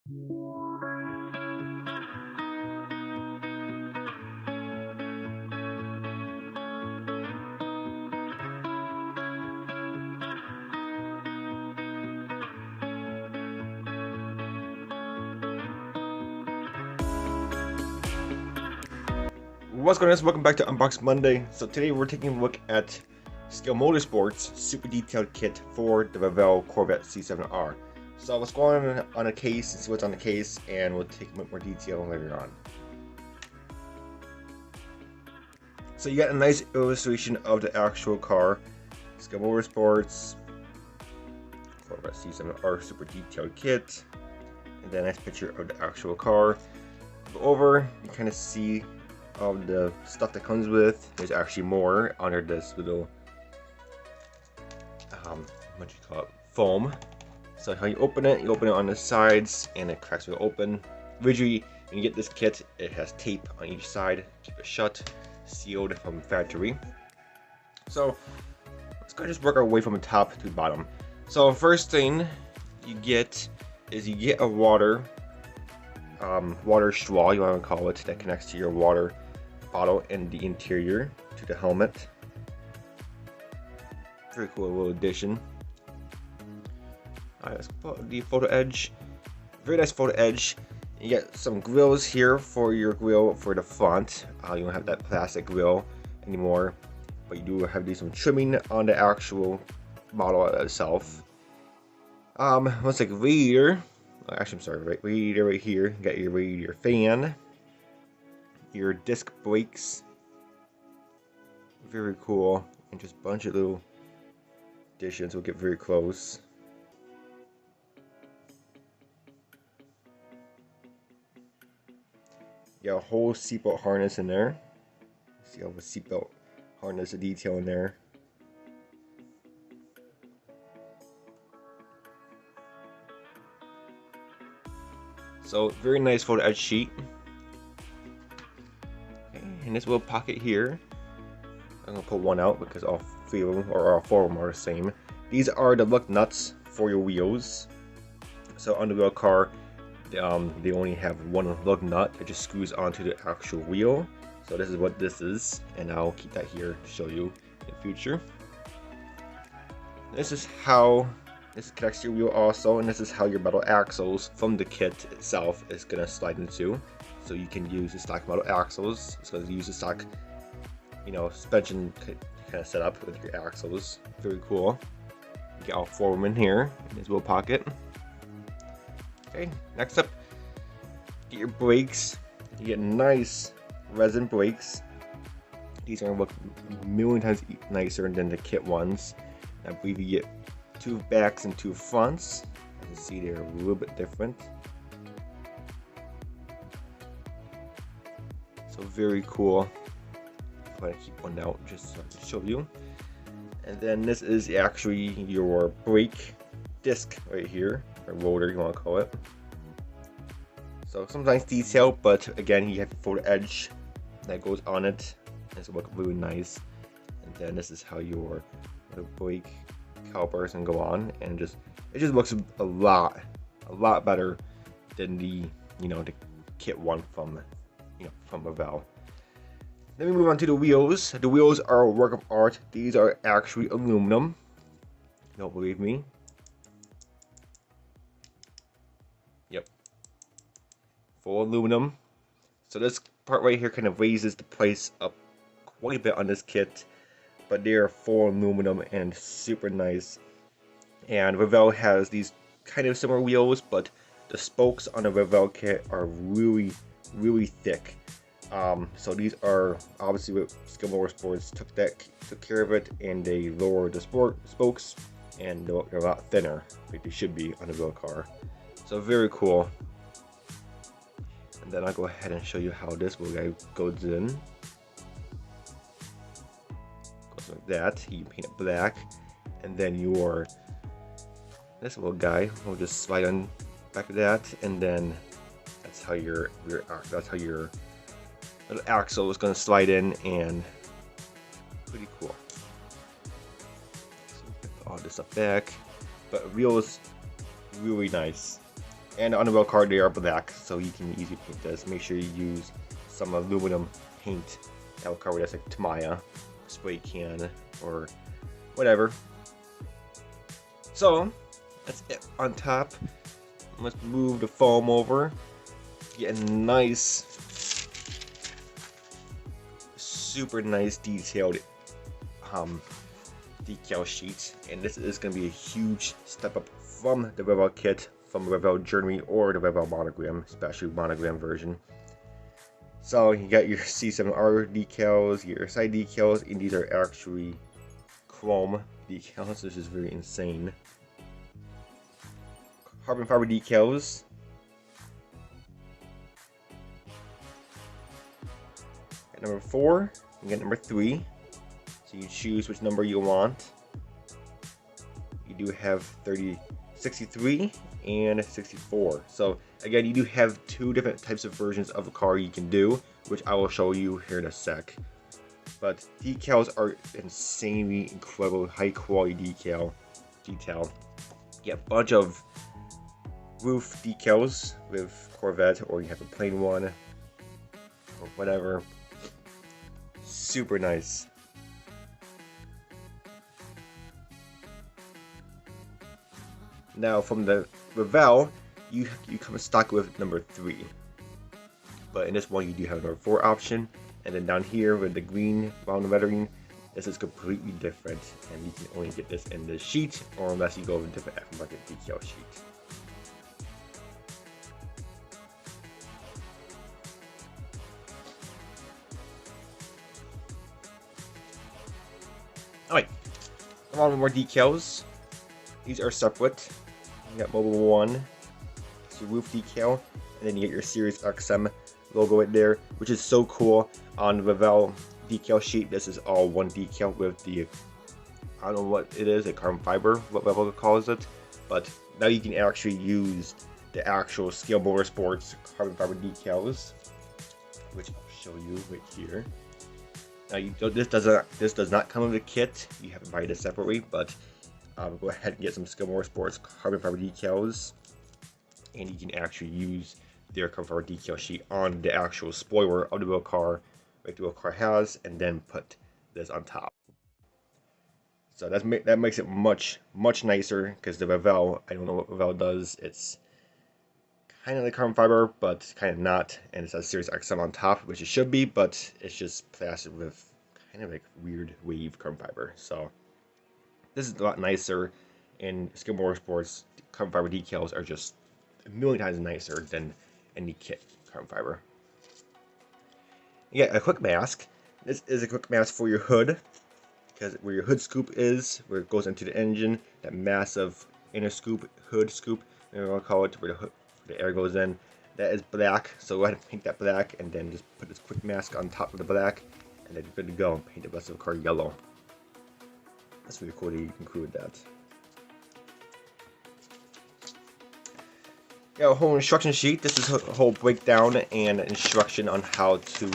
What's going on, guys? Welcome back to Unbox Monday. So today we're taking a look at Motorsports super detailed kit for the Revell Corvette C7R. So let's go on a case and see what's on the case, and we'll take a bit more detail later on. So you got a nice illustration of the actual car, Motorsports Corvette C7R super detailed kit, and then a nice picture of the actual car. Go over, you kind of see of the stuff that comes with. There's actually more under this little what do you call it, foam. So how you open it on the sides and it cracks will open. Originally when you get this kit, it has tape on each side, keep it shut, sealed from factory. So let's go just work our way from the top to the bottom. So first thing you get is you get a water straw, you want to call it, that connects to your water bottle in the interior to the helmet. Very cool little addition. Let's put the Photo-etched. Very nice Photo-etched. You get some grills here for your grill for the front. You don't have that plastic grill anymore, but you do have some trimming on the actual model itself. Looks like radiator. Actually, I'm sorry, radiator right here. You got your radiator fan. Your disc brakes, very cool, and just a bunch of little additions. We'll get very close. You got a whole seatbelt harness in there. See all the seatbelt harness detail in there. So very nice Photo-etched sheet. In this little pocket here, I'm gonna pull one out because all three of them, or all four of them, are the same. These are the lug nuts for your wheels. So on the real car, they only have one lug nut that just screws onto the actual wheel. So this is what this is, and I'll keep that here to show you in the future. This is how this connects to your wheel also, and this is how your metal axles from the kit itself is gonna slide into. So you can use the stock metal axles. So use the stock, suspension kind of setup with your axles. Very cool. You get all four of them in here in this little pocket. Okay, next up, get your brakes. You get nice resin brakes. These are gonna look a million times nicer than the kit ones. I believe you get two backs and two fronts. As you can see, they're a little bit different. So very cool. I'm going to keep one out just so I can show you. And then this is actually your brake disc right here, or rotor you want to call it. So sometimes detailed, but again you have the Photo-etched that goes on it. It's look really nice. And then this is how your brake calipers can go on, and it just looks a lot better than the the kit one from Revell. Then we move on to the wheels. The wheels are a work of art. These are actually aluminum. Don't believe me? Yep. Full aluminum. So this part right here kind of raises the price up quite a bit on this kit, but they are full aluminum and super nice. And Revell has these kind of similar wheels, but the spokes on the Revell kit are really thick. So these are obviously with Motorsports took care of it, and they lowered the spokes, and they're a lot thinner, like they should be on a real car. So very cool. And then I'll go ahead and show you how this little guy goes in. Goes like that. You paint it black, and then this little guy will just slide on back of that, and then that's how your little axle is going to slide in, and pretty cool. So all this up back, but wheels really nice. And on the rail car they are black, so you can easily paint this. Make sure you use some aluminum paint that will cover this, like Tamiya spray can or whatever. So that's it on top. Let's move the foam over. Get a nice, super nice detailed decal sheet, and this is going to be a huge step up from the Revel kit, from Revel Journey or the Revel Monogram, especially Monogram version. So you got your C7R decals, your side decals, and these are actually chrome decals. This is very insane. Carbon fiber decals. At number 4, you get number 3. So you choose which number you want. You do have 63 and 64. So again, you do have 2 different types of versions of the car you can do, which I will show you here in a sec. But decals are insanely incredible, high quality detail. You get a bunch of roof decals with Corvette, or you have a plain one, or whatever. Super nice. Now from the Revel, you come stock with number 3, but in this one you do have number 4 option, and then down here with the green round lettering, this is completely different, and you can only get this in the sheet, or unless you go with a different aftermarket decal sheet. Alright, a lot more decals. These are separate. You got Mobile 1, it's your roof decal, and then you get your Series XM logo right there, which is so cool. On the Revel decal sheet, this is all one decal with the, I don't know what it is, a carbon fiber, what Revel calls it, but now you can actually use the actual Scale Motorsports carbon fiber decals, which I'll show you right here. Now this does not come with a kit. You have to buy this separately, but go ahead and get some Scale Motorsports carbon fiber decals, and you can actually use their carbon fiber decal sheet on the actual spoiler of the wheel car, like the wheel car has, and then put this on top. So that makes it much nicer, because the Revel, I don't know what Revel does. It's kind of like carbon fiber, but kind of not, and it says Series XM on top, which it should be, but it's just plastered with kind of like weird wave carbon fiber. So this is a lot nicer, and Scale Motorsports carbon fiber decals are just a million times nicer than any kit carbon fiber. You get a quick mask. This is a quick mask for your hood, because where your hood scoop is, where it goes into the engine, that massive inner scoop, hood scoop, whatever I'll call it, where the air goes in, that is black. So go ahead and paint that black, and then just put this quick mask on top of the black, and then you're good to go. Paint the rest of the car yellow. That's really cool that you include that. Got a whole instruction sheet. This is a whole breakdown and instruction on how to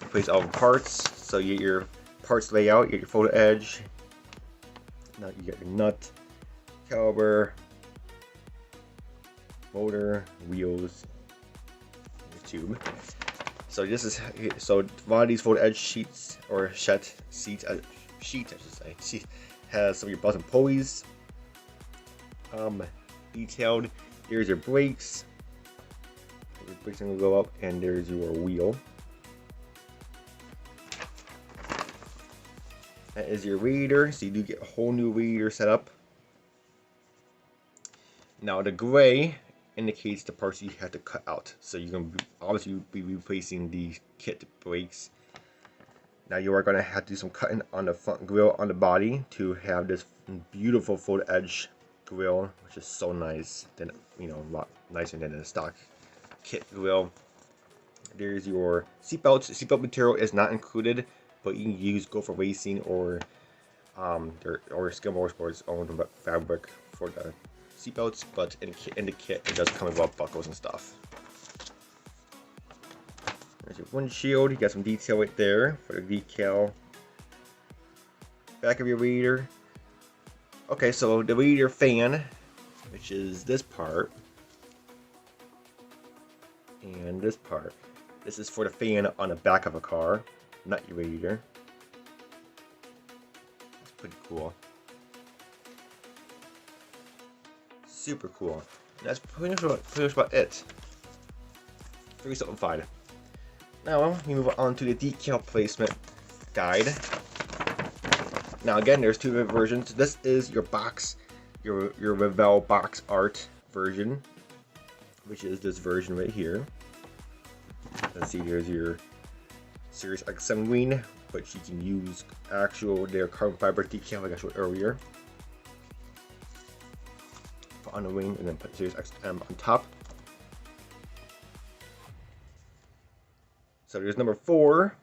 replace all the parts. So you get your parts layout, you get your Photo-etched. Now you get your nut, caliper, motor, wheels, and your tube. So this is a lot of these Photo-etched sheets, or sheet I should say, has some of your belts and pulleys detailed. Here's your brakes. Your brakes are gonna go up, and there's your wheel. That is your radiator, so you do get a whole new radiator set up. Now the gray indicates the parts you have to cut out. So you're gonna obviously be replacing the kit brakes. Now you are gonna have to do some cutting on the front grille on the body to have this beautiful Photo-etched grill, which is so nice. Then, you know, a lot nicer than the stock kit grill. There's your seatbelts. Seatbelt material is not included, but you can go for racing or Scale Motorsports own fabric for the seatbelts. But in the kit, it does come with belt buckles and stuff. There's your windshield. You got some detail right there for the decal. Back of your radiator. Okay, so the radiator fan, which is this part, And this part. This is for the fan on the back of a car, not your radiator. It's pretty cool. Super cool. And that's pretty much about it. Very simplified. Now we move on to the decal placement guide. Now again, there's two versions. This is your box, your Revell box art version, which is this version right here. Let's see, here's your Series X7 green, but you can use their carbon fiber decal like I showed earlier. Put on the wing and then put Series XM on top. So there's number 4.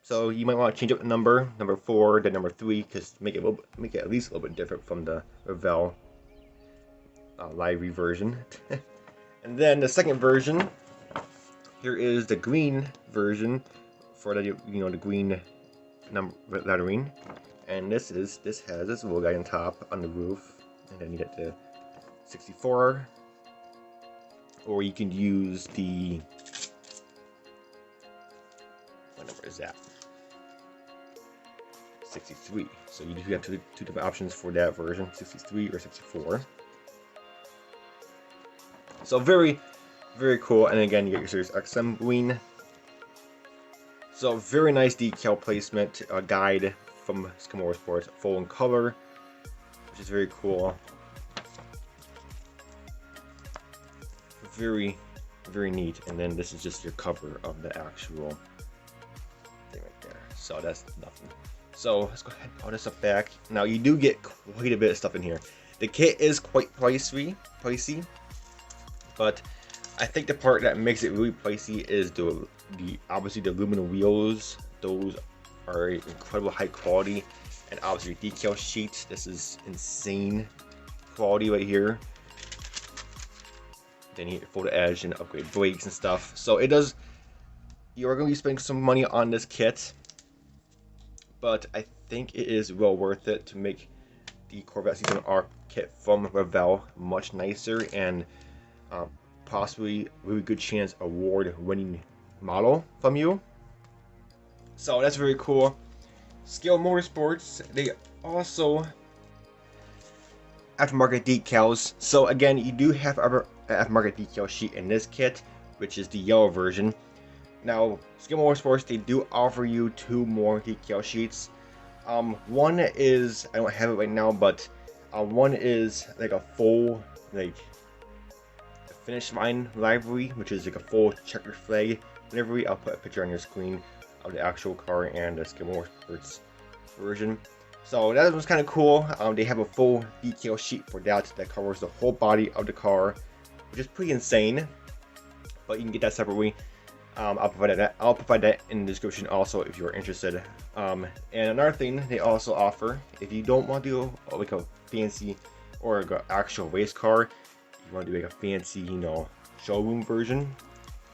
So you might want to change up the number 4 to number 3, because make it at least a little bit different from the Revell library version. And then the second version, here is the green version for the the green lettering, and this has this little guy on top on the roof, and then you get the 64, or you can use the, what number is that? 63. So you have two different options for that version, 63 or 64. So very cool. And again, you get your Series XM green. So very nice decal placement guide from Motorsports, full in color, which is very cool. Very neat. And then this is just your cover of the actual thing right there. So that's nothing. So let's go ahead and pull this up back. Now you do get quite a bit of stuff in here. The kit is quite pricey, but I think the part that makes it really pricey is obviously the aluminum wheels. Those are incredible high quality, and obviously decal sheets. This is insane quality right here. Then you get your Photo-etched and upgrade brakes and stuff. So you are going to be spending some money on this kit, but I think it is well worth it to make the Corvette C7R kit from Revell much nicer and possibly a really good chance award-winning model from you. So that's very cool. Scale Motorsports, they also aftermarket decals. So again, you do have an aftermarket decal sheet in this kit, which is the yellow version. Now, Scale Motorsports, they do offer you 2 more decal sheets. One is, I don't have it right now, but one is like a full finish line livery, which is like a full checkered flag livery. I'll put a picture on your screen of the actual car and the Scale Motorsports version. So that was kind of cool. They have a full decal sheet for that covers the whole body of the car, which is pretty insane. But you can get that separately. I'll provide that in the description also if you're interested. And another thing they also offer, if you don't want to do like a fancy or an actual race car, you want to do like a fancy, showroom version.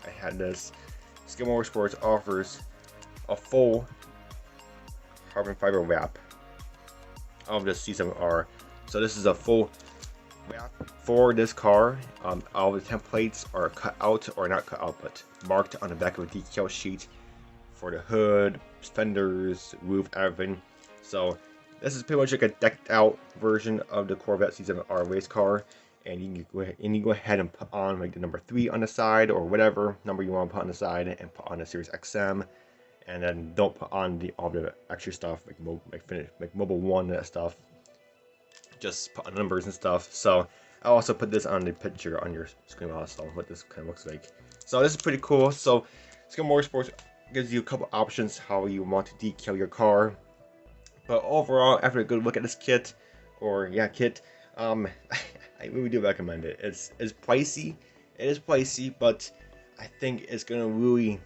I had this. Scale Motorsports offers a full carbon fiber wrap of the C7R. So this is a full wrap for this car. All the templates are cut out, or not cut out, but marked on the back of a decal sheet for the hood, fenders, roof, everything. So this is pretty much like a decked out version of the Corvette C7R race car, and you can go ahead and put on like the number 3 on the side, or whatever number you want to put on the side, and put on the Series XM. And then don't put on all the extra stuff like Mobile 1 and that stuff. Just put on numbers and stuff. So I'll also put this on the picture on your screen also, what this kind of looks like. So this is pretty cool. So Scale Motorsports gives you a couple options how you want to decal your car. But overall, after a good look at this kit, I really do recommend it. It's pricey. It is pricey, but I think it's gonna really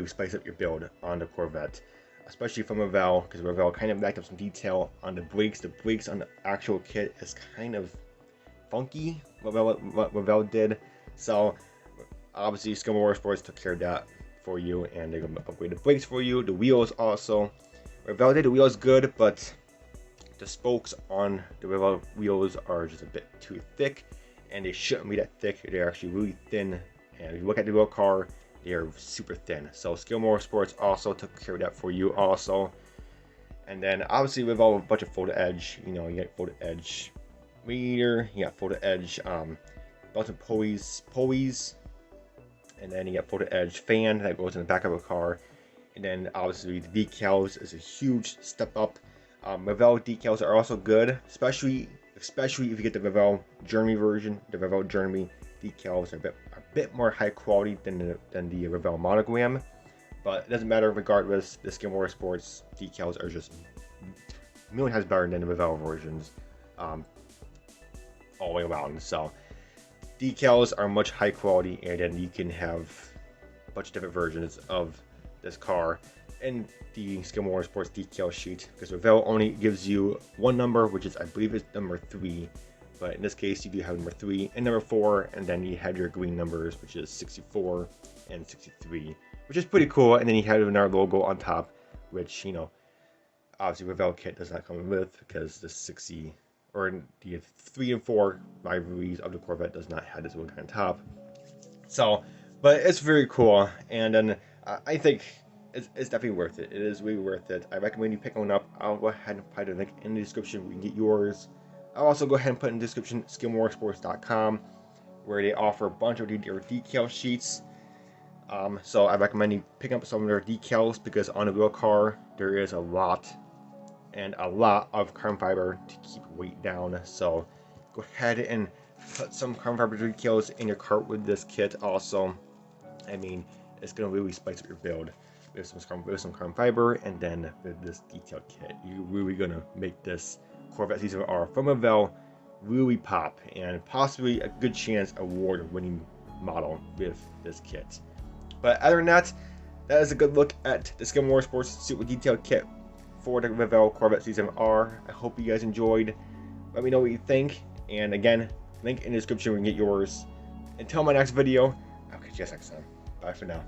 spice up your build on the Corvette, especially from Revell, because Revell kind of backed up some detail on the brakes. The brakes on the actual kit is kind of funky, what Revell did. So obviously Scale Motorsports took care of that for you, and they're gonna upgrade the brakes for you. The wheels also, Revell did the wheels good, but the spokes on the Revell wheels are just a bit too thick, and they shouldn't be that thick. They're actually really thin And if you look at the real car, they are super thin. So Skill Motorsports also took care of that for you also. And then obviously with all a bunch of Photo-etched, you know, you got Photo-etched radiator, you got Photo-etched belts and pulleys, and then you got Photo-etched fan that goes in the back of a car. And then obviously the decals is a huge step up. Revell decals are also good, especially if you get the Revell Germany version. The Revell Germany decals are a bit more high quality than the Revell monogram, but it doesn't matter. Regardless, the Skill Motorsports decals are just a million times better than the Revell versions, all the way around. So decals are much high quality, and then you can have a bunch of different versions of this car in the Skill Motorsports decal sheet, because Revell only gives you one number, which is, I believe, is number 3, but in this case you do have number 3 and number 4, and then you have your green numbers, which is 64 and 63, which is pretty cool. And then you have another logo on top, which, you know, obviously Revell kit does not come with, because the 60 or the 3 and 4 rivalries of the Corvette does not have this logo on top. So, but it's very cool, and then I think it's definitely worth it. It is really worth it. I recommend you pick one up. I'll go ahead and put the link in the description where you can get yours. I'll also go ahead and put in the description skillmotorsports.com, where they offer a bunch of their decal sheets. So I recommend you pick up some of their decals, because on a real car there is a lot of carbon fiber to keep weight down. So go ahead and put some carbon fiber decals in your cart with this kit also. I mean, it's going to really spice up your build with some carbon fiber, and then with this detail kit, you're really going to make this Corvette C7R from Revell really pop, and possibly a good chance award-winning model with this kit. But other than that, that is a good look at the Skill Motorsports Super Detailed Kit for the Revell Corvette C7R. I hope you guys enjoyed. Let me know what you think, and again, link in the description where you can get yours. Until my next video, I'll catch you guys next time. Bye for now.